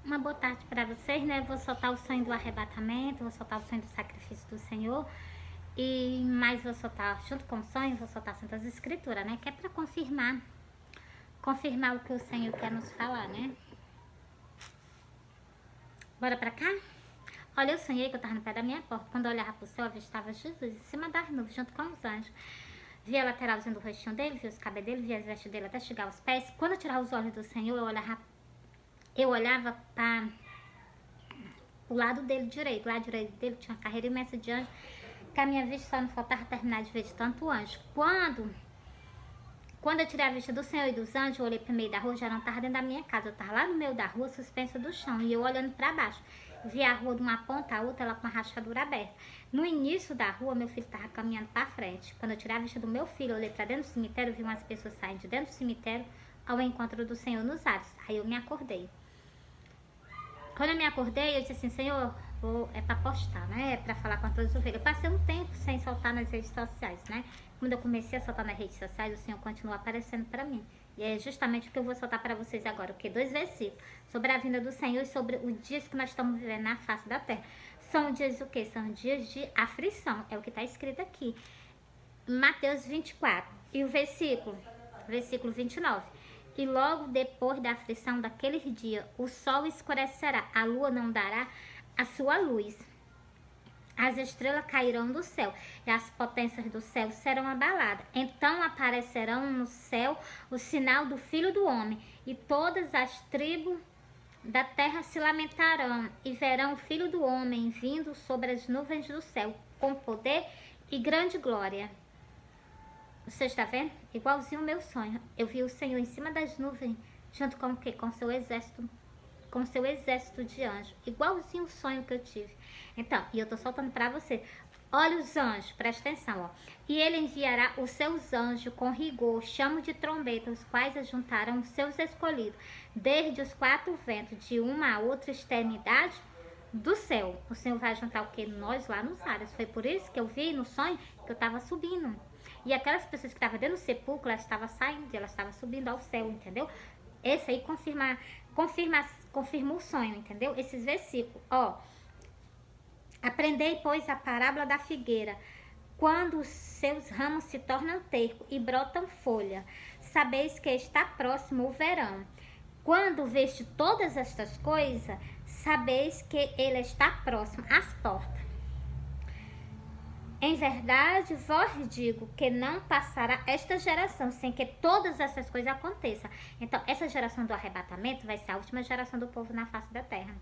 Uma boa tarde para vocês, né? Vou soltar o sonho do arrebatamento, vou soltar o sonho do sacrifício do Senhor. E mais vou soltar, junto com o sonho, vou soltar Santas Escrituras, né? Que é para confirmar o que o Senhor quer nos falar, né? Bora pra cá? Olha, eu sonhei que eu tava no pé da minha porta. Quando eu olhava pro céu, eu avistava Jesus em cima das nuvens, junto com os anjos. Via a lateralzinha do rostinho dele, via os cabelos dele, via as vestes dele até chegar aos pés. Quando eu tirava os olhos do Senhor, eu olhava para o lado dele direito. O lado direito dele tinha uma carreira imensa de anjos, que a minha vista só não faltava terminar de ver de tanto anjo. Quando eu tirei a vista do Senhor e dos anjos, eu olhei pro meio da rua, já não estava dentro da minha casa. Eu estava lá no meio da rua, suspensa do chão, e eu olhando para baixo. Vi a rua de uma ponta a outra, ela com uma rachadura aberta. No início da rua, meu filho estava caminhando para frente. Quando eu tirei a vista do meu filho, eu olhei para dentro do cemitério, vi umas pessoas saindo de dentro do cemitério ao encontro do Senhor nos ares. Aí eu me acordei. Quando eu me acordei, eu disse assim, Senhor, é para postar, né? É para falar com todas as ovelhas. Eu passei um tempo sem soltar nas redes sociais, né? Quando eu comecei a soltar nas redes sociais, o Senhor continuou aparecendo para mim. E é justamente o que eu vou soltar para vocês agora, o que? 2 versículos. Sobre a vinda do Senhor e sobre os dias que nós estamos vivendo na face da terra. São dias o quê? São dias de aflição. É o que está escrito aqui. Mateus 24. E o versículo 29. E logo depois da aflição daqueles dias, o sol escurecerá, a lua não dará a sua luz. As estrelas cairão do céu e as potências do céu serão abaladas. Então aparecerão no céu o sinal do Filho do Homem, e todas as tribos da terra se lamentarão e verão o Filho do Homem vindo sobre as nuvens do céu, com poder e grande glória. Você está vendo? Igualzinho o meu sonho. Eu vi o Senhor em cima das nuvens, junto com o quê? Com seu exército de anjos. Igualzinho o sonho que eu tive. Então, e eu tô soltando para você. Olha os anjos, presta atenção, ó. E ele enviará os seus anjos com rigor, chamo de trombeta, os quais ajuntarão os seus escolhidos, desde os 4 ventos, de uma a outra extremidade do céu. O Senhor vai juntar o que? Nós lá nos ares. Foi por isso que eu vi no sonho que eu tava subindo. E aquelas pessoas que estavam dentro do sepulcro, elas estavam saindo, elas estavam subindo ao céu, entendeu? Esse aí confirma o sonho, entendeu? Esses versículos, ó. Aprendei, pois, a parábola da figueira. Quando os seus ramos se tornam tercos e brotam folha, sabeis que está próximo o verão. Quando veste todas estas coisas, sabeis que ele está próximo às portas. Em verdade, vos digo que não passará esta geração sem que todas essas coisas aconteçam. Então, essa geração do arrebatamento vai ser a última geração do povo na face da terra.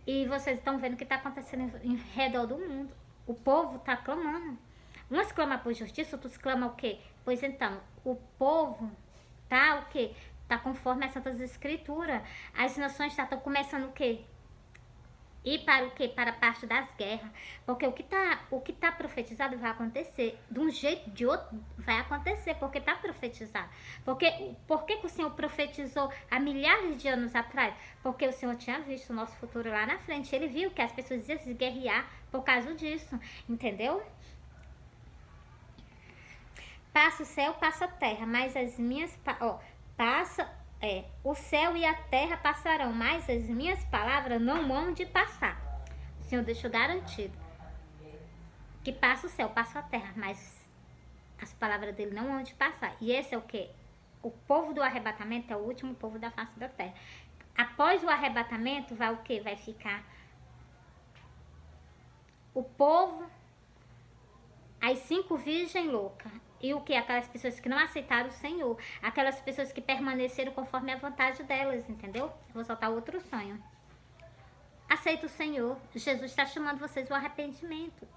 E vocês estão vendo o que está acontecendo em redor do mundo. O povo está clamando. Uns clamam por justiça, outros clamam o quê? Pois então, o povo tá o quê? Tá conforme as Santas Escrituras. As nações estão começando o quê? E para o quê? Para a parte das guerras. Porque o que tá profetizado vai acontecer. De um jeito ou de outro vai acontecer, porque está profetizado. Por que o Senhor profetizou há milhares de anos atrás? Porque o Senhor tinha visto o nosso futuro lá na frente. Ele viu que as pessoas iam se guerrear por causa disso. Entendeu? Passa o céu, passa a terra, mas as minhas... o céu e a terra passarão, mas as minhas palavras não vão de passar. O Senhor deixou garantido que passa o céu, passa a terra, mas as palavras dele não vão de passar. E esse é o que? O povo do arrebatamento é o último povo da face da terra. Após o arrebatamento vai o que? Vai ficar o povo, as 5 virgens loucas. E o que? Aquelas pessoas que não aceitaram o Senhor. Aquelas pessoas que permaneceram conforme a vontade delas, entendeu? Eu vou soltar outro sonho. Aceita o Senhor. Jesus está chamando vocês ao arrependimento.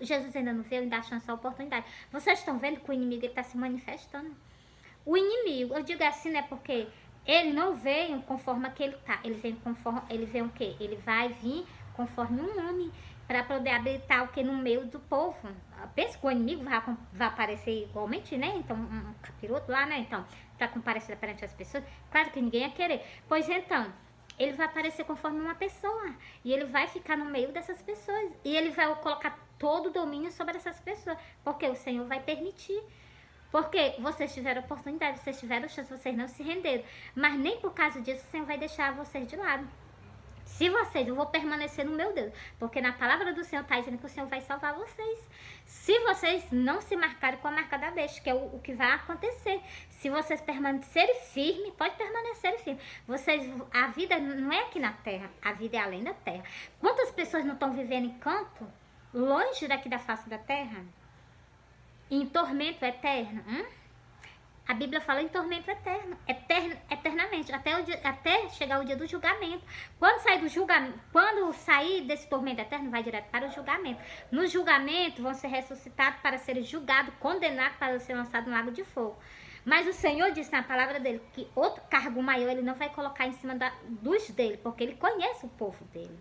Jesus ainda não veio, ainda achando essa oportunidade. Vocês estão vendo que o inimigo está se manifestando. O inimigo, eu digo assim, né? Porque ele não veio conforme aquele tá. Ele vem o quê? Ele vai vir conforme um homem, para poder habilitar o que no meio do povo. Pensa que o inimigo vai aparecer igualmente, né? Então, um capiroto lá, né? Então, para comparecer perante as pessoas, claro que ninguém ia querer. Pois então, ele vai aparecer conforme uma pessoa. E ele vai ficar no meio dessas pessoas. E ele vai colocar todo o domínio sobre essas pessoas. Porque o Senhor vai permitir. Porque vocês tiveram oportunidade, vocês tiveram chance, vocês não se renderam. Mas nem por causa disso o Senhor vai deixar vocês de lado. Eu vou permanecer no meu Deus, porque na palavra do Senhor está dizendo que o Senhor vai salvar vocês. Se vocês não se marcarem com a marca da besta, que é o que vai acontecer. Se vocês permanecerem firmes, pode permanecer firme. A vida não é aqui na terra, a vida é além da terra. Quantas pessoas não estão vivendo em canto, longe daqui da face da terra? Em tormento eterno? A Bíblia fala em tormento eterno, eternamente, até chegar o dia do julgamento. Quando sair desse tormento eterno, vai direto para o julgamento. No julgamento, vão ser ressuscitados para serem julgados, condenados para ser lançados no lago de fogo. Mas o Senhor disse na palavra dele que outro cargo maior ele não vai colocar em cima dos dele, porque ele conhece o povo dele.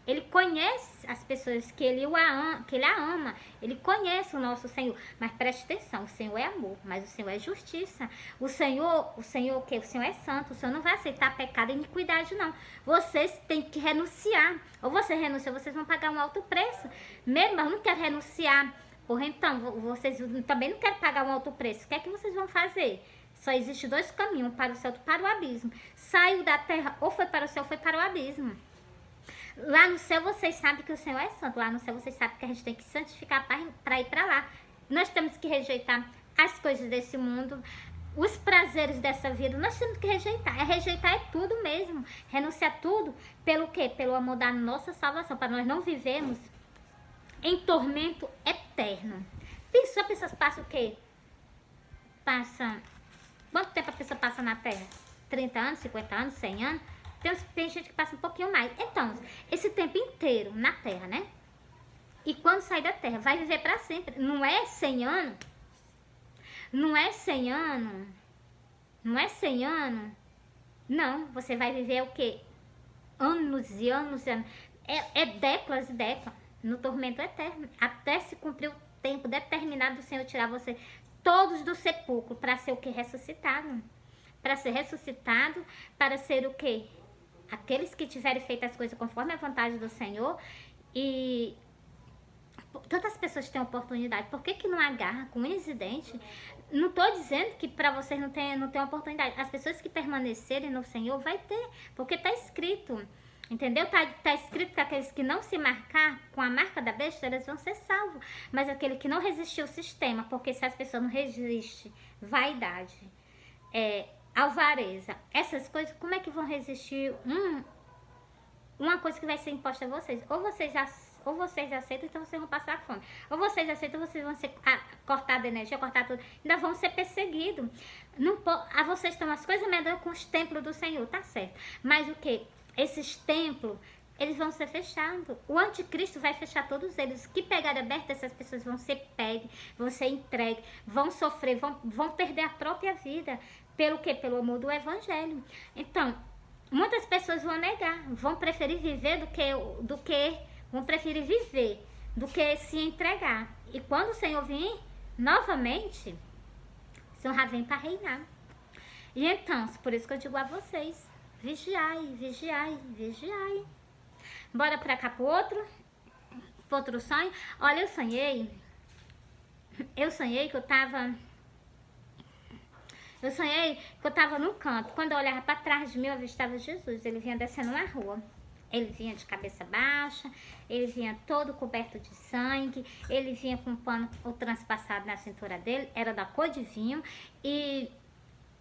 Ele conhece as pessoas que ele a ama. Ele conhece o nosso Senhor. Mas preste atenção, o Senhor é amor, mas o Senhor é justiça. O Senhor o quê? O Senhor é santo. O Senhor não vai aceitar pecado e iniquidade, não. Vocês têm que renunciar. Ou você renuncia, vocês vão pagar um alto preço. Mesmo, mas não quer renunciar. Porra, então, vocês também não querem pagar um alto preço. O que é que vocês vão fazer? Só existe dois caminhos, um para o céu e para o abismo. Saiu da terra, ou foi para o céu, ou foi para o abismo. Lá no céu vocês sabem que o Senhor é santo. Lá no céu vocês sabem que a gente tem que santificar para ir para lá. Nós temos que rejeitar as coisas desse mundo, os prazeres dessa vida. Nós temos que rejeitar. Rejeitar é tudo mesmo. Renunciar tudo pelo quê? Pelo amor da nossa salvação. Para nós não vivermos em tormento eterno. A pessoa passa o quê? Quanto tempo a pessoa passa na Terra? 30 anos, 50 anos, 100 anos? Tem gente que passa um pouquinho mais. Então, esse tempo inteiro na Terra, né? E quando sair da Terra, vai viver para sempre. Não é 100 anos. Não é 100 anos. Não é 100 anos. Não, você vai viver o quê? Anos e anos e anos. É décadas e décadas. No tormento eterno. Até se cumprir o tempo determinado do Senhor tirar você todos do sepulcro. Para ser o quê? Ressuscitado. Para ser ressuscitado. Para ser o quê? Aqueles que tiverem feito as coisas conforme a vontade do Senhor. E tantas pessoas têm oportunidade. Por que não agarra com unhas e dentes? Não estou dizendo que para vocês não tem oportunidade. As pessoas que permanecerem no Senhor vai ter. Porque está escrito. Entendeu? Tá escrito que aqueles que não se marcar com a marca da besta, eles vão ser salvos. Mas aquele que não resistiu ao sistema. Porque se as pessoas não resistem, vaidade, alvareza, essas coisas, como é que vão resistir uma coisa que vai ser imposta a vocês? Ou vocês aceitam, então vocês vão passar fome. Ou vocês aceitam, vocês vão ser cortados de energia, cortar tudo. Ainda vão ser perseguidos. Vocês estão as coisas melhores com os templos do Senhor, tá certo. Mas o que? Esses templos, eles vão ser fechados. O anticristo vai fechar todos eles. Os que pegarem aberto, essas pessoas vão ser pegues, vão ser entregues, vão sofrer, vão perder a própria vida. Pelo quê? Pelo amor do evangelho. Então, muitas pessoas vão negar, vão preferir viver vão preferir viver do que se entregar. E quando o Senhor vir novamente, o Senhor já vem para reinar. E então, por isso que eu digo a vocês, vigiai, vigiai, vigiai. Bora pra cá pro outro sonho. Olha, eu sonhei que eu tava num canto. Quando eu olhava para trás de mim, eu avistava Jesus. Ele vinha descendo uma rua. Ele vinha de cabeça baixa, ele vinha todo coberto de sangue, ele vinha com um pano transpassado na cintura dele, era da cor de vinho, e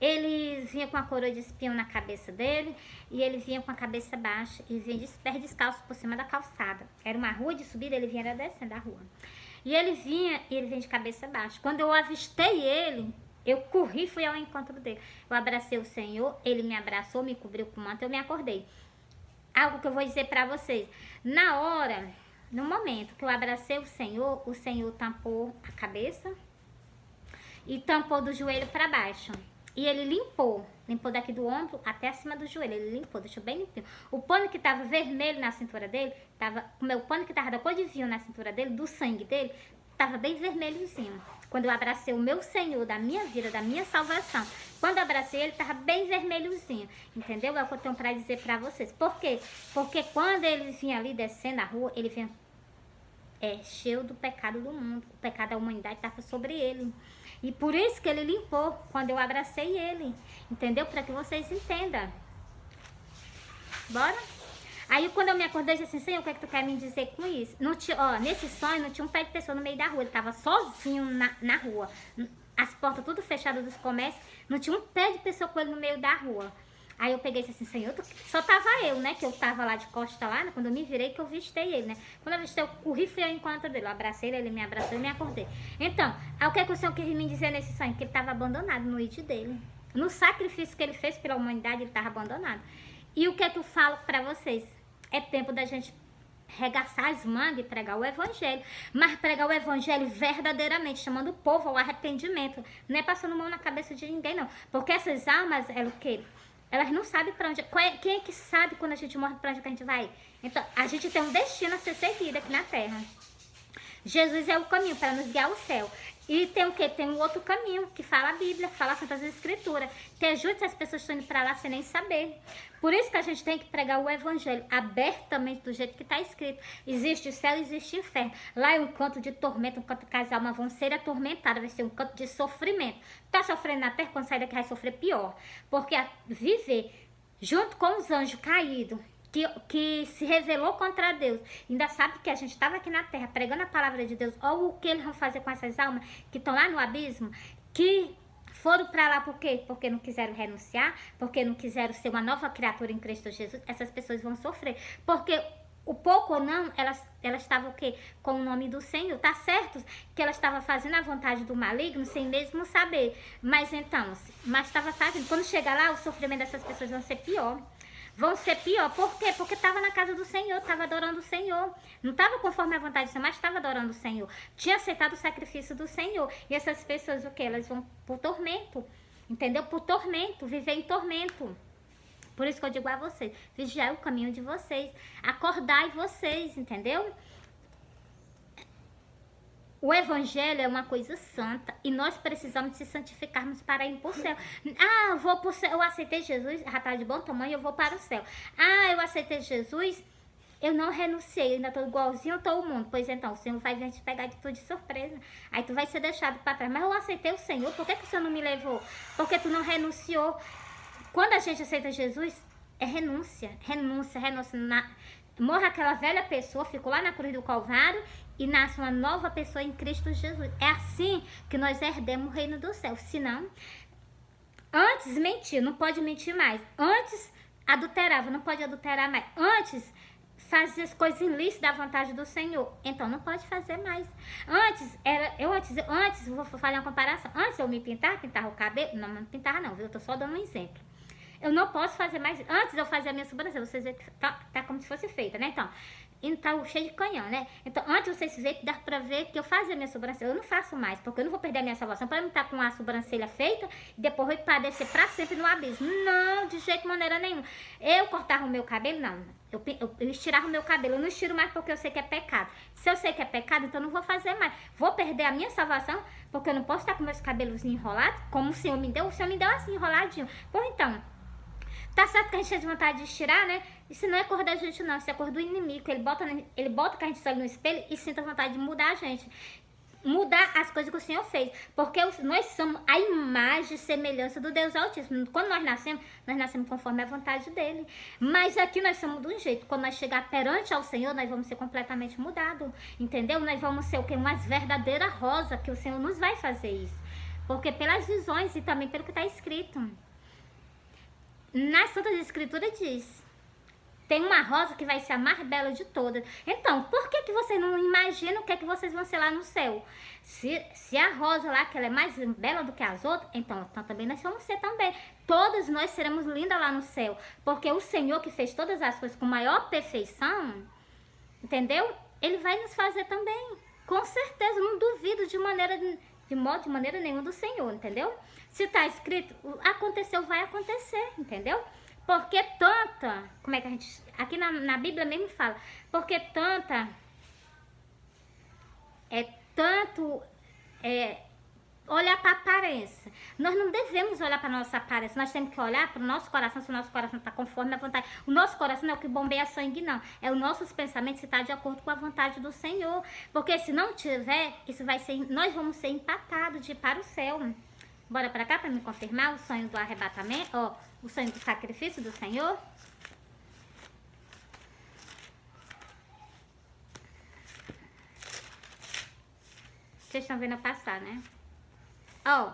ele vinha com a coroa de espinho na cabeça dele, e ele vinha com a cabeça baixa, e vinha de pé descalço por cima da calçada. Era uma rua de subida, ele vinha descendo a rua. E ele vinha de cabeça baixa. Quando eu avistei ele, eu corri e fui ao encontro dele. Eu abracei o Senhor, ele me abraçou, me cobriu com o manto, eu me acordei. Algo que eu vou dizer para vocês. Na hora, no momento que eu abracei o Senhor tampou a cabeça e tampou do joelho para baixo. E ele limpou daqui do ombro até acima do joelho. Ele limpou, deixou bem limpinho. O pano que estava vermelho na cintura dele, o pano que estava da cor de vinho na cintura dele, do sangue dele, estava bem vermelhozinho. Quando eu abracei o meu Senhor, da minha vida, da minha salvação, quando eu abracei ele, estava bem vermelhozinho, entendeu? É o que eu tenho para dizer para vocês. Por quê? Porque quando ele vinha ali descendo a rua, ele vinha cheio do pecado do mundo. O pecado da humanidade estava sobre ele. E por isso que ele limpou quando eu abracei ele, entendeu? Para que vocês entendam. Bora? Aí quando eu me acordei, eu disse assim, Senhor, o que é que tu quer me dizer com isso? Não tinha, ó, nesse sonho não tinha um pé de pessoa no meio da rua, ele tava sozinho na rua. As portas tudo fechadas dos comércios, não tinha um pé de pessoa com ele no meio da rua. Aí eu peguei e disse assim, Senhor, só tava eu, né? Que eu tava lá de costa lá, né? Quando eu me virei, que eu vistei ele, né? Quando eu vistei, eu corri, fui ao encontro dele. Eu abracei ele me abraçou e me acordei. Então, aí o que é que o Senhor quis me dizer nesse sonho? Que ele tava abandonado no id dele. No sacrifício que ele fez pela humanidade, ele tava abandonado. E o que é que eu falo pra vocês? É tempo da gente regaçar as mangas e pregar o evangelho, mas pregar o evangelho verdadeiramente, chamando o povo ao arrependimento, não é passando mão na cabeça de ninguém, não, porque essas almas, elas o quê? Elas não sabem pra onde, quem é que sabe quando a gente morre pra onde que a gente vai? Então, a gente tem um destino a ser seguido aqui na terra. Jesus é o caminho para nos guiar ao céu. E tem o quê? Tem um outro caminho, que fala a Bíblia, fala as Santas Escrituras, que ajuda as pessoas estão indo para lá sem nem saber. Por isso que a gente tem que pregar o Evangelho abertamente, do jeito que está escrito. Existe o céu, existe o inferno. Lá é um canto de tormento, um canto que as almas vão ser atormentadas, vai ser um canto de sofrimento. Está sofrendo na terra, quando sair daqui vai sofrer pior. Porque viver junto com os anjos caídos, que se revelou contra Deus, ainda sabe que a gente estava aqui na terra pregando a palavra de Deus, ou o que eles vão fazer com essas almas que estão lá no abismo, que foram para lá por quê? Porque não quiseram renunciar, porque não quiseram ser uma nova criatura em Cristo Jesus. Essas pessoas vão sofrer, porque o pouco ou não, elas estavam o quê? Com o nome do Senhor. Tá certo que elas estavam fazendo a vontade do maligno sem mesmo saber, mas então, mas estava fazendo. Quando chegar lá, o sofrimento dessas pessoas vão ser pior. Vão ser pior. Por quê? Porque estava na casa do Senhor, estava adorando o Senhor. Não estava conforme a vontade do Senhor, mas estava adorando o Senhor. Tinha aceitado o sacrifício do Senhor. E essas pessoas, o quê? Elas vão por tormento. Entendeu? Por tormento, viver em tormento. Por isso que eu digo a vocês, vigiar o caminho de vocês. Acordai vocês, entendeu? O evangelho é uma coisa santa e nós precisamos se santificarmos para ir para o céu. Ah, eu vou para o céu, eu aceitei Jesus, já está de bom tamanho, eu vou para o céu. Ah, eu aceitei Jesus, eu não renunciei, ainda estou igualzinho a todo mundo. Pois então, o Senhor vai vir te pegar de tudo de surpresa. Aí tu vai ser deixado para trás. Mas eu aceitei o Senhor, por que o Senhor não me levou? Porque tu não renunciou. Quando a gente aceita Jesus, é renúncia. Morre aquela velha pessoa, ficou lá na cruz do Calvário e nasce uma nova pessoa em Cristo Jesus. É assim que nós herdemos o reino do céu. Senão, antes mentia, não pode mentir mais. Antes adulterava, não pode adulterar mais. Antes fazia as coisas ilícitas da vontade do Senhor, então não pode fazer mais. Antes, vou fazer uma comparação. Antes eu me pintava o cabelo, não pintava não, viu? Eu tô só dando um exemplo. Eu não posso fazer mais. Antes eu fazia a minha sobrancelha, vocês veem que tá como se fosse feita, né? Então cheio de canhão, né? Então, antes vocês veem que dá pra ver que eu fazia a minha sobrancelha. Eu não faço mais, porque eu não vou perder a minha salvação para não estar com a sobrancelha feita e depois eu padecer pra sempre no abismo. Não, de jeito maneira nenhuma. Eu cortava o meu cabelo, não. Eu estirava o meu cabelo. Eu não estiro mais porque eu sei que é pecado. Se eu sei que é pecado, então eu não vou fazer mais. Vou perder a minha salvação porque eu não posso estar com meus cabelos enrolados, como o Senhor me deu. O Senhor me deu assim, enroladinho. Pois então, tá certo que a gente tem vontade de estirar, né? Isso não é cor da gente, não. Isso é cor do inimigo. Ele bota que a gente olha no espelho e sinta vontade de mudar a gente. Mudar as coisas que o Senhor fez. Porque nós somos a imagem e semelhança do Deus Altíssimo. Quando nós nascemos conforme a vontade dele. Mas aqui nós somos de um jeito. Quando nós chegar perante ao Senhor, nós vamos ser completamente mudados. Entendeu? Nós vamos ser o quê? Umas verdadeiras rosas que o Senhor nos vai fazer isso. Porque pelas visões e também pelo que está escrito. Nas Santas Escrituras diz, tem uma rosa que vai ser a mais bela de todas. Então, por que vocês não imaginam o que é que vocês vão ser lá no céu? Se a rosa lá, que ela é mais bela do que as outras, então também nós vamos ser também. Todas nós seremos lindas lá no céu. Porque o Senhor que fez todas as coisas com maior perfeição, entendeu? Ele vai nos fazer também. Com certeza, não duvido de maneira nenhuma do Senhor, entendeu? Se tá escrito, aconteceu, vai acontecer, entendeu? Porque tanta, como é que a gente, aqui na Bíblia mesmo fala, porque tanta, olhar para a aparência. Nós não devemos olhar para a nossa aparência, nós temos que olhar para o nosso coração, se o nosso coração está conforme a vontade. O nosso coração não é o que bombeia sangue, não. É os nossos pensamentos se está de acordo com a vontade do Senhor. Porque se não tiver, nós vamos ser empatados de ir para o céu. Bora para cá para me confirmar o sonho do arrebatamento, o sonho do sacrifício do Senhor. Vocês estão vendo eu passar, né? Ó.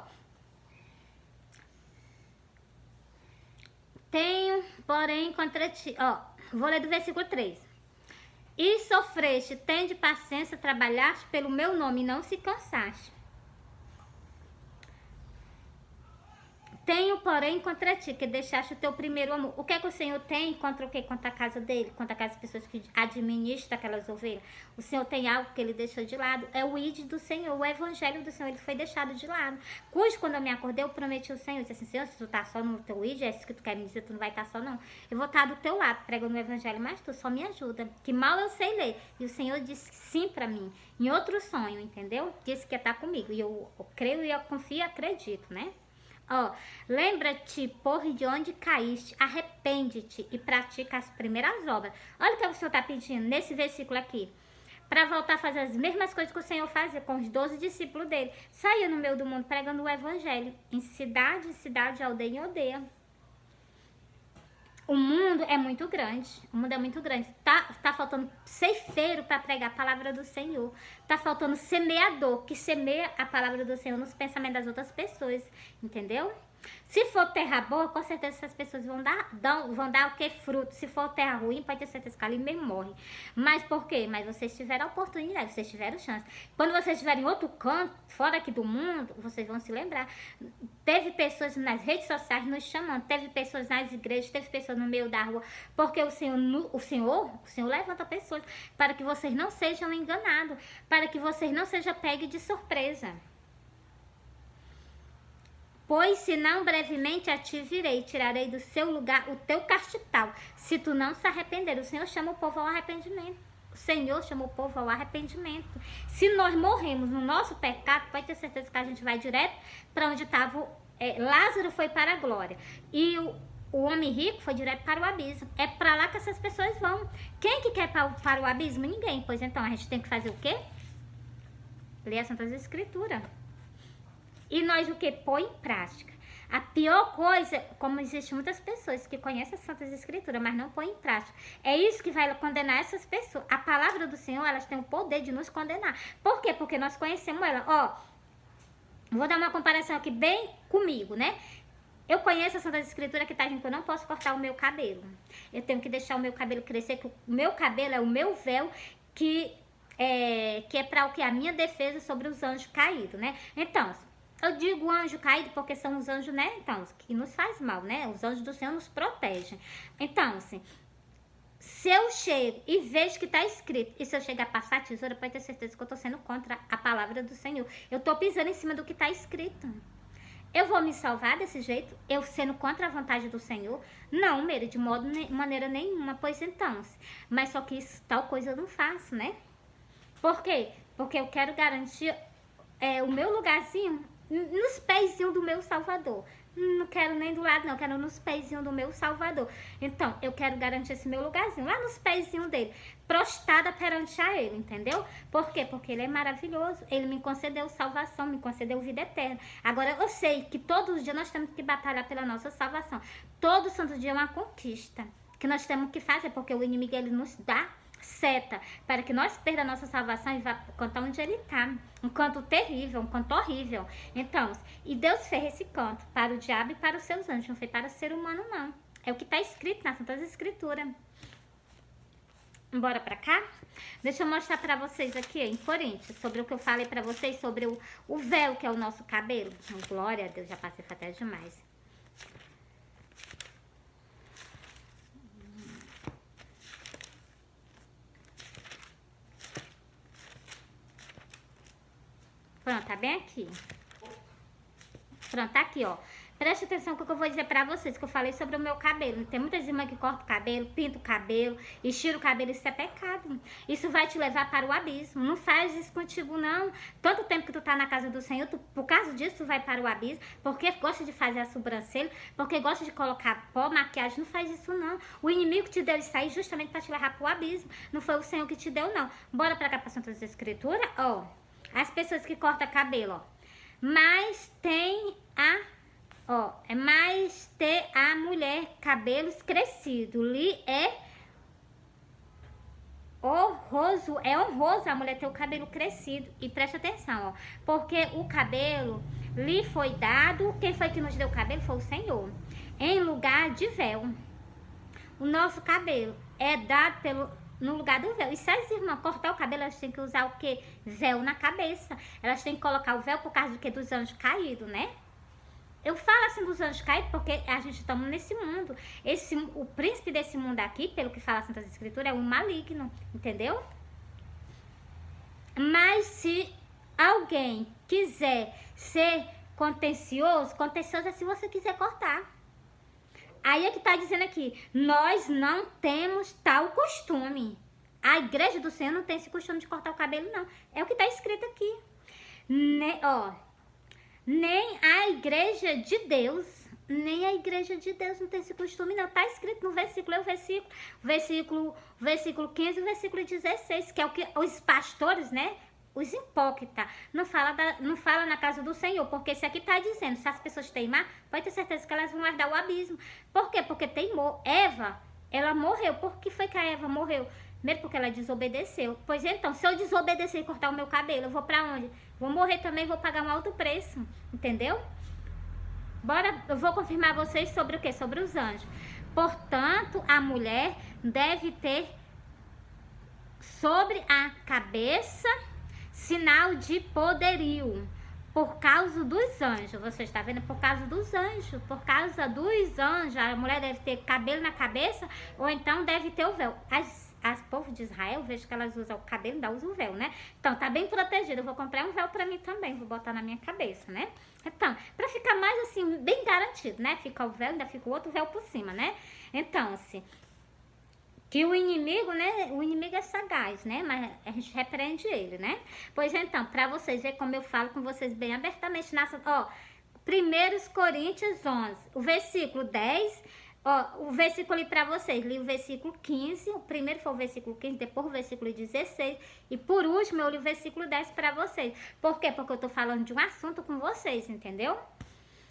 Tenho, porém, contra ti. Ó, vou ler do versículo 3. E sofreste, tende paciência, trabalhaste pelo meu nome e não se cansaste. Tenho, porém, contra ti, que deixaste o teu primeiro amor. O que é que o Senhor tem contra o quê? Contra a casa dele, contra aquelas pessoas que administram aquelas ovelhas. O Senhor tem algo que ele deixou de lado. É o id do Senhor, o evangelho do Senhor, ele foi deixado de lado. Cujo, quando eu me acordei, eu prometi ao Senhor, eu disse assim, Senhor, se tu tá só no teu id, é isso que tu quer me dizer, tu não vai estar só não. Eu vou estar do teu lado, pregando o evangelho, mas tu só me ajuda, que mal eu sei ler. E o Senhor disse sim pra mim, em outro sonho, entendeu? Disse que ia estar comigo. E eu creio e eu confio e acredito, né? Ó, lembra-te, porra, de onde caíste, arrepende-te e pratica as primeiras obras. Olha o que o Senhor está pedindo nesse versículo aqui. Para voltar a fazer as mesmas coisas que o Senhor fazia com os 12 discípulos dele. Saia no meio do mundo pregando o evangelho. Em cidade, cidade, aldeia em aldeia. O mundo é muito grande. O mundo é muito grande. Tá faltando ceifeiro para pregar a palavra do Senhor. Tá faltando semeador que semeia a palavra do Senhor nos pensamentos das outras pessoas. Entendeu? Se for terra boa, com certeza essas pessoas vão dar o que? Fruto. Se for terra ruim, pode ter certeza que ali mesmo morre. Mas por quê? Mas vocês tiveram a oportunidade, vocês tiveram chance. Quando vocês estiverem em outro canto, fora aqui do mundo, vocês vão se lembrar. Teve pessoas nas redes sociais nos chamando, teve pessoas nas igrejas, teve pessoas no meio da rua, porque o Senhor levanta pessoas para que vocês não sejam enganados, para que vocês não sejam pegos de surpresa. Pois senão brevemente a ti virei, tirarei do seu lugar o teu castital, se tu não se arrepender. O Senhor chama o povo ao arrependimento. O Senhor chama o povo ao arrependimento. Se nós morremos no nosso pecado, pode ter certeza que a gente vai direto para onde estava. Lázaro foi para a glória. E o homem rico foi direto para o abismo. É para lá que essas pessoas vão. Quem que quer para o abismo? Ninguém. Pois então a gente tem que fazer o quê? Ler as Santas Escrituras. E nós o que? Põe em prática. A pior coisa, como existem muitas pessoas que conhecem as Santas Escrituras, mas não põem em prática. É isso que vai condenar essas pessoas. A palavra do Senhor, elas têm o poder de nos condenar. Por quê? Porque nós conhecemos ela. Ó, vou dar uma comparação aqui bem comigo, né? Eu conheço a Santa Escritura que tá, gente, que eu não posso cortar o meu cabelo. Eu tenho que deixar o meu cabelo crescer, que o meu cabelo é o meu véu que é para o que? A minha defesa sobre os anjos caídos, né? Então, eu digo anjo caído porque são os anjos, né? Então, que nos faz mal, né? Os anjos do Senhor nos protegem. Então, assim, se eu chego e vejo que tá escrito, e se eu chegar a passar a tesoura, pode ter certeza que eu tô sendo contra a palavra do Senhor. Eu tô pisando em cima do que tá escrito. Eu vou me salvar desse jeito? Eu sendo contra a vontade do Senhor? Não, Meire, de maneira nenhuma. Pois então, mas só que isso, tal coisa eu não faço, né? Por quê? Porque eu quero garantir o meu lugarzinho nos pezinhos do meu Salvador. Não quero nem do lado, não. Quero nos pezinhos do meu Salvador. Então, eu quero garantir esse meu lugarzinho lá nos pezinhos dele. Prostrada perante a ele, entendeu? Por quê? Porque ele é maravilhoso. Ele me concedeu salvação, me concedeu vida eterna. Agora, eu sei que todos os dias nós temos que batalhar pela nossa salvação. Todo santo dia é uma conquista que nós temos que fazer, porque o inimigo, ele nos dá seta para que nós perda a nossa salvação e vá contar onde ele está. Um canto terrível, um canto horrível. Então, e Deus fez esse canto para o diabo e para os seus anjos, não foi para o ser humano, não. É o que está escrito nas Santas Escrituras. Bora pra cá? Deixa eu mostrar pra vocês aqui em Coríntios, sobre o que eu falei pra vocês, sobre o véu que é o nosso cabelo. Glória a Deus, já passei até demais. Pronto, tá bem aqui. Pronto, tá aqui, ó. Preste atenção no que eu vou dizer pra vocês, que eu falei sobre o meu cabelo. Tem muitas irmãs que cortam o cabelo, pintam o cabelo, estiram o cabelo, isso é pecado. Isso vai te levar para o abismo. Não faz isso contigo, não. Tanto tempo que tu tá na casa do Senhor, por causa disso, tu vai para o abismo, porque gosta de fazer a sobrancelha, porque gosta de colocar pó, maquiagem. Não faz isso, não. O inimigo te deu isso aí justamente pra te levar pro abismo. Não foi o Senhor que te deu, não. Bora pra cá pra Santas Escrituras, ó. As pessoas que cortam cabelo, ó. Mas tem mais ter a mulher cabelos crescidos. Lhe é é honroso a mulher ter o cabelo crescido. E preste atenção, ó, porque o cabelo lhe foi dado, quem foi que nos deu o cabelo? Foi o Senhor, em lugar de véu. O nosso cabelo é dado no lugar do véu. E se as irmãs cortar o cabelo, elas têm que usar o quê? Véu na cabeça. Elas têm que colocar o véu por causa do quê? Dos anjos caídos, né? Eu falo assim dos anjos caídos porque a gente está nesse mundo. O príncipe desse mundo aqui, pelo que fala a Santa Escritura, é um maligno, entendeu? Mas se alguém quiser ser contencioso é se você quiser cortar. Aí é que tá dizendo aqui, nós não temos tal costume. A igreja do Senhor não tem esse costume de cortar o cabelo, não. É o que tá escrito aqui. Nem a igreja de Deus, nem a igreja de Deus não tem esse costume, não. Tá escrito no versículo, versículo 15 e o versículo 16, que é o que os pastores, né? Os hipócritas, não fala na casa do Senhor, porque isso aqui tá dizendo, se as pessoas teimar, pode ter certeza que elas vão herdar o abismo. Por quê? Porque teimou. Eva, ela morreu. Por que foi que a Eva morreu? Primeiro porque ela desobedeceu. Pois então, se eu desobedecer e cortar o meu cabelo, eu vou pra onde? Vou morrer também, vou pagar um alto preço, entendeu? Bora, eu vou confirmar vocês sobre o quê? Sobre os anjos. Portanto, a mulher deve ter sobre a cabeça sinal de poderio, por causa dos anjos. Você está vendo? Por causa dos anjos. Por causa dos anjos. A mulher deve ter cabelo na cabeça, ou então deve ter o véu. As povo de Israel, eu vejo que elas usam o cabelo, ainda usam o véu, né? Então, tá bem protegido. Eu vou comprar um véu pra mim também, vou botar na minha cabeça, né? Então, pra ficar mais assim, bem garantido, né? Fica o véu, ainda fica o outro véu por cima, né? Então, assim, que o inimigo, né? O inimigo é sagaz, né? Mas a gente repreende ele, né? Pois então, pra vocês verem como eu falo com vocês bem abertamente, ó, 1 Coríntios 11, o versículo 10... Ó, o versículo ali pra vocês, li o versículo 15, o primeiro foi o versículo 15, depois o versículo 16, e por último eu li o versículo 10 pra vocês. Por quê? Porque eu tô falando de um assunto com vocês, entendeu?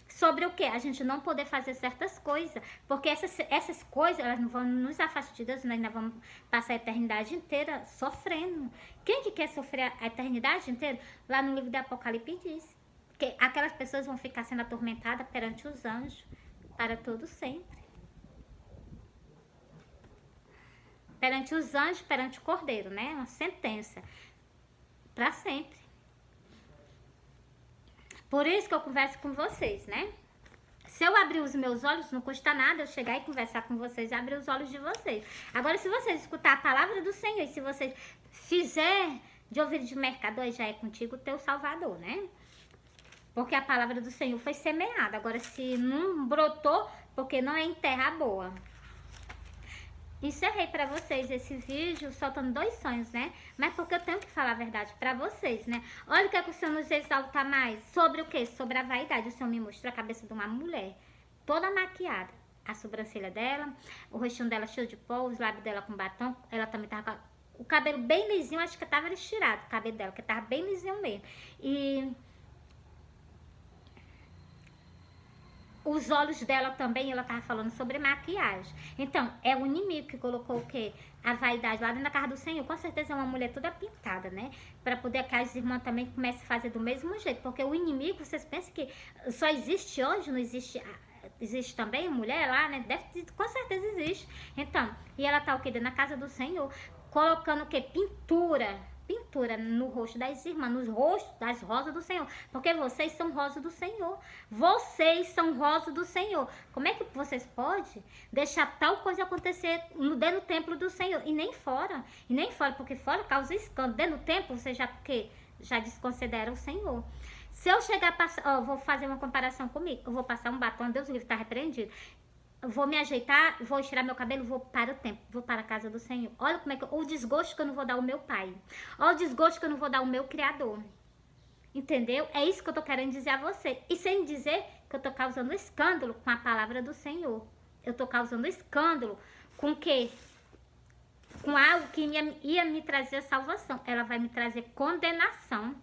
Sobre o quê? A gente não poder fazer certas coisas, porque essas coisas, elas não vão nos afastar de Deus, nós ainda vamos passar a eternidade inteira sofrendo. Quem que quer sofrer a eternidade inteira? Lá no livro do Apocalipse diz que aquelas pessoas vão ficar sendo atormentadas perante os anjos para todo sempre. Perante os anjos, perante o cordeiro, né? Uma sentença. Para sempre. Por isso que eu converso com vocês, né? Se eu abrir os meus olhos, não custa nada eu chegar e conversar com vocês e abrir os olhos de vocês. Agora, se vocês escutar a palavra do Senhor e se vocês fizer de ouvido de mercador, já é contigo o teu Salvador, né? Porque a palavra do Senhor foi semeada. Agora, se não brotou, porque não é em terra boa. Encerrei pra vocês esse vídeo soltando 2 sonhos, né? Mas porque eu tenho que falar a verdade pra vocês, né? Olha o que, é que o Senhor nos exalta mais. Sobre o quê? Sobre a vaidade. O Senhor me mostrou a cabeça de uma mulher, toda maquiada. A sobrancelha dela, o rostinho dela cheio de pó, os lábios dela com batom. Ela também tava com o cabelo bem lisinho, acho que tava estirado o cabelo dela, que tava bem lisinho mesmo. E os olhos dela também, ela tava falando sobre maquiagem. Então, é o inimigo que colocou o quê? A vaidade lá dentro da casa do Senhor. Com certeza é uma mulher toda pintada, né? Pra poder que as irmãs também comecem a fazer do mesmo jeito. Porque o inimigo, vocês pensam que só existe hoje, não existe... Existe também mulher lá, né? Com certeza existe. Então, e ela tá o quê? Dentro da casa do Senhor. Colocando o quê? Pintura no rosto das irmãs, nos rostos das rosas do Senhor, porque vocês são rosas do Senhor, vocês são rosas do Senhor. Como é que vocês podem deixar tal coisa acontecer dentro do templo do Senhor, e nem fora, porque fora causa escândalo, dentro do templo você já desconsidera o Senhor. Se eu chegar a passar, vou fazer uma comparação comigo, eu vou passar um batom, Deus livre, tá repreendido. Vou me ajeitar, vou estirar meu cabelo, vou para o templo, vou para a casa do Senhor. Olha como é que o desgosto que eu não vou dar ao meu pai. Olha o desgosto que eu não vou dar ao meu Criador. Entendeu? É isso que eu tô querendo dizer a você. E sem dizer que eu tô causando escândalo com a palavra do Senhor. Eu tô causando escândalo com o quê? Com algo que ia me trazer salvação. Ela vai me trazer condenação.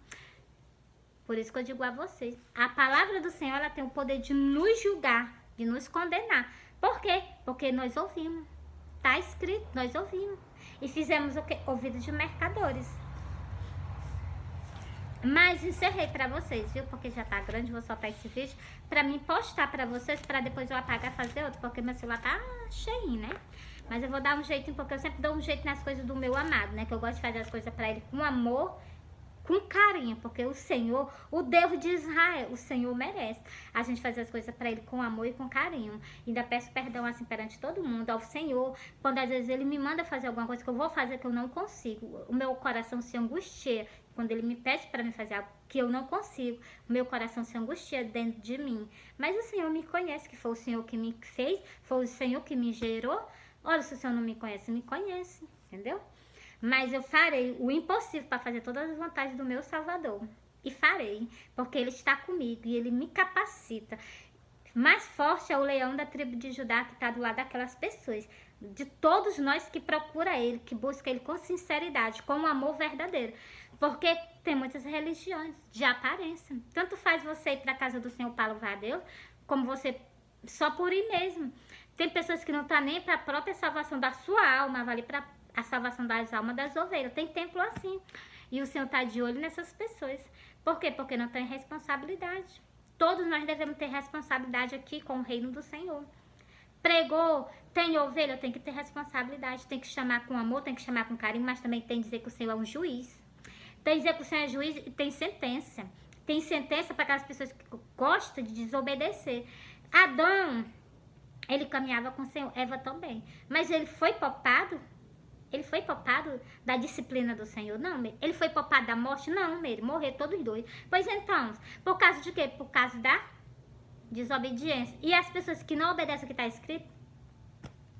Por isso que eu digo a vocês. A palavra do Senhor, ela tem o poder de nos julgar, de nos condenar. Por quê? Porque nós ouvimos. Tá escrito, nós ouvimos. E fizemos o quê? Ouvidos de mercadores. Mas encerrei pra vocês, viu? Porque já tá grande, vou soltar esse vídeo pra mim postar pra vocês, pra depois eu apagar e fazer outro, porque meu celular tá cheinho, né? Mas eu vou dar um jeitinho, porque eu sempre dou um jeito nas coisas do meu amado, né? Que eu gosto de fazer as coisas pra ele com amor, com carinho, porque o Senhor, o Deus de Israel, o Senhor merece a gente fazer as coisas para ele com amor e com carinho. Ainda peço perdão assim perante todo mundo, ao Senhor, quando às vezes ele me manda fazer alguma coisa que eu vou fazer que eu não consigo. O meu coração se angustia quando ele me pede para me fazer algo que eu não consigo. O meu coração se angustia dentro de mim. Mas o Senhor me conhece, que foi o Senhor que me fez, foi o Senhor que me gerou. Olha, se o Senhor não me conhece, entendeu? Mas eu farei o impossível para fazer todas as vontades do meu Salvador. E farei, porque Ele está comigo e Ele me capacita. Mais forte é o leão da tribo de Judá que está do lado daquelas pessoas. De todos nós que procura Ele, que busca Ele com sinceridade, com um amor verdadeiro. Porque tem muitas religiões de aparência. Tanto faz você ir para a casa do Senhor para louvar a Deus, como você só por ir mesmo. Tem pessoas que não estão nem para a própria salvação da sua alma, vale para a salvação das almas das ovelhas. Tem templo assim. E o Senhor está de olho nessas pessoas. Por quê? Porque não tem responsabilidade. Todos nós devemos ter responsabilidade aqui com o reino do Senhor. Pregou, tem ovelha, tem que ter responsabilidade. Tem que chamar com amor, tem que chamar com carinho, mas também tem que dizer que o Senhor é um juiz. Tem que dizer que o Senhor é juiz e tem sentença. Tem sentença para aquelas pessoas que gostam de desobedecer. Adão, ele caminhava com o Senhor, Eva também. Mas ele foi poupado? Ele foi poupado da disciplina do Senhor? Não, ele foi poupado da morte? Não, ele morreu todos dois. Pois então, por causa de quê? Por causa da desobediência. E as pessoas que não obedecem o que está escrito,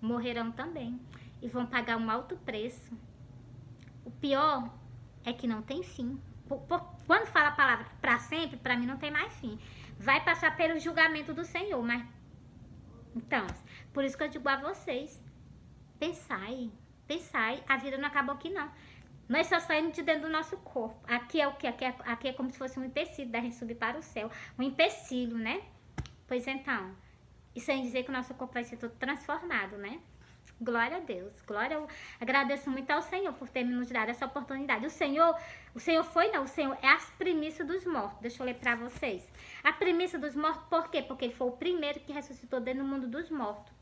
morrerão também. E vão pagar um alto preço. O pior é que não tem fim. Quando fala a palavra para sempre, para mim não tem mais fim. Vai passar pelo julgamento do Senhor, mas... Então, por isso que eu digo a vocês, pensai, a vida não acabou aqui não. Nós só saímos de dentro do nosso corpo. Aqui é o que? Aqui é como se fosse um empecilho da gente subir para o céu. Um empecilho, né? Pois então, e sem dizer que o nosso corpo vai ser todo transformado, né? Glória a Deus. Eu agradeço muito ao Senhor por ter nos dado essa oportunidade. O Senhor é as primícias dos mortos. Deixa eu ler para vocês. A primícia dos mortos, por quê? Porque ele foi o primeiro que ressuscitou dentro do mundo dos mortos.